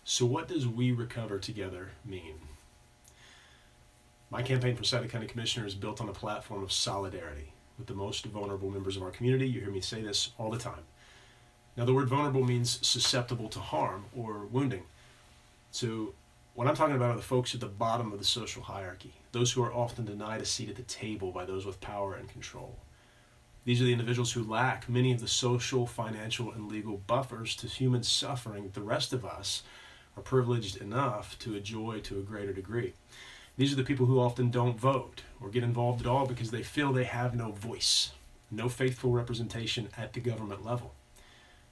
So what does we recover together mean? My campaign for Sauter County Commissioner is built on a platform of solidarity with the most vulnerable members of our community. You hear me say this all the time. Now, the word vulnerable means susceptible to harm or wounding. So what I'm talking about are the folks at the bottom of the social hierarchy, those who are often denied a seat at the table by those with power and control. These are the individuals who lack many of the social, financial, and legal buffers to human suffering that the rest of us are privileged enough to enjoy to a greater degree. These are the people who often don't vote or get involved at all because they feel they have no voice, no faithful representation at the government level.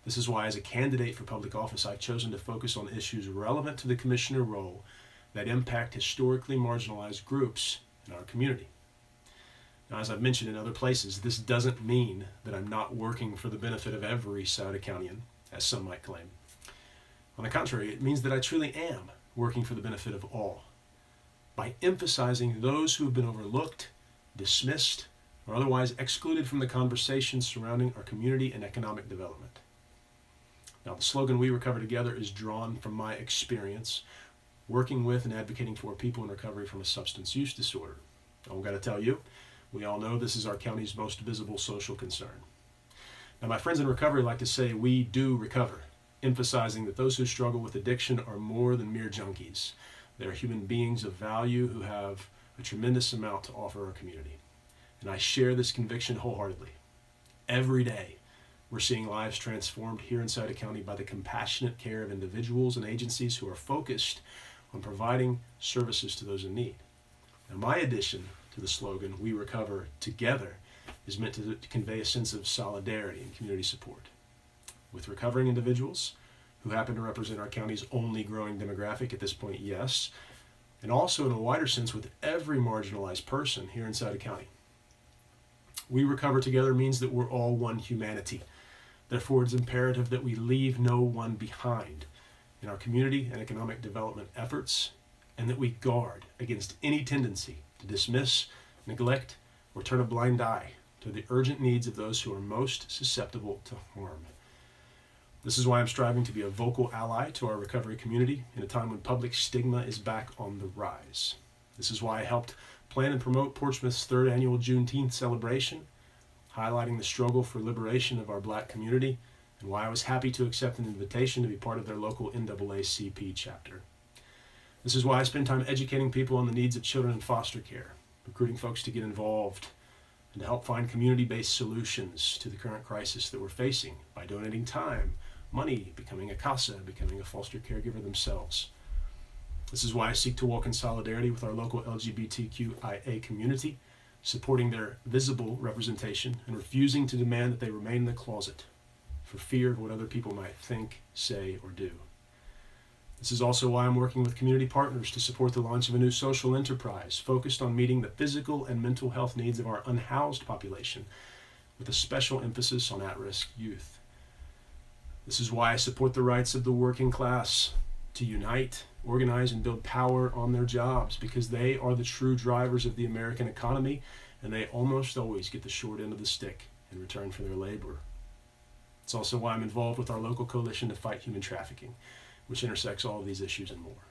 This is why, as a candidate for public office, I've chosen to focus on issues relevant to the commissioner role that impact historically marginalized groups in our community. Now, as I've mentioned in other places, this doesn't mean that I'm not working for the benefit of every Sauter Countyan, as some might claim. On the contrary, it means that I truly am working for the benefit of all, by emphasizing those who have been overlooked, dismissed, or otherwise excluded from the conversation surrounding our community and economic development. Now, the slogan "We Recover Together" is drawn from my experience working with and advocating for people in recovery from a substance use disorder. I've got to tell you, we all know this is our county's most visible social concern. Now, my friends in recovery like to say we do recover, emphasizing that those who struggle with addiction are more than mere junkies. They're human beings of value who have a tremendous amount to offer our community. And I share this conviction wholeheartedly. Every day, we're seeing lives transformed here in Sauter County by the compassionate care of individuals and agencies who are focused on providing services to those in need. Now, my addition to the slogan, "We Recover Together," is meant to convey a sense of solidarity and community support with recovering individuals who happen to represent our county's only growing demographic at this point, yes, and also in a wider sense with every marginalized person here in Sauter County. We recover together means that we're all one humanity. Therefore, it's imperative that we leave no one behind in our community and economic development efforts, and that we guard against any tendency to dismiss, neglect, or turn a blind eye to the urgent needs of those who are most susceptible to harm. This is why I'm striving to be a vocal ally to our recovery community in a time when public stigma is back on the rise. This is why I helped plan and promote Portsmouth's 3rd annual Juneteenth celebration, highlighting the struggle for liberation of our Black community, and why I was happy to accept an invitation to be part of their local NAACP chapter. This is why I spend time educating people on the needs of children in foster care, recruiting folks to get involved, and to help find community-based solutions to the current crisis that we're facing by donating time, money, becoming a CASA, becoming a foster caregiver themselves. This is why I seek to walk in solidarity with our local LGBTQIA community, supporting their visible representation and refusing to demand that they remain in the closet for fear of what other people might think, say, or do. This is also why I'm working with community partners to support the launch of a new social enterprise focused on meeting the physical and mental health needs of our unhoused population, with a special emphasis on at-risk youth. This is why I support the rights of the working class to unite, organize, and build power on their jobs, because they are the true drivers of the American economy, and they almost always get the short end of the stick in return for their labor. It's also why I'm involved with our local coalition to fight human trafficking, which intersects all of these issues and more.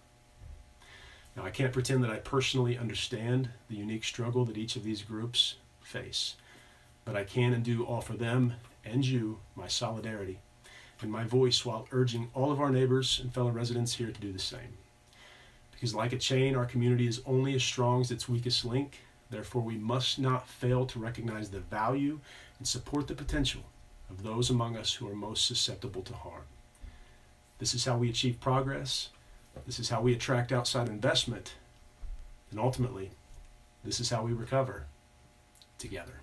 Now, I can't pretend that I personally understand the unique struggle that each of these groups face, but I can and do offer them and you my solidarity and my voice while urging all of our neighbors and fellow residents here to do the same. Because like a chain, our community is only as strong as its weakest link. Therefore, we must not fail to recognize the value and support the potential of those among us who are most susceptible to harm. This is how we achieve progress. This is how we attract outside investment. And ultimately, this is how we recover together.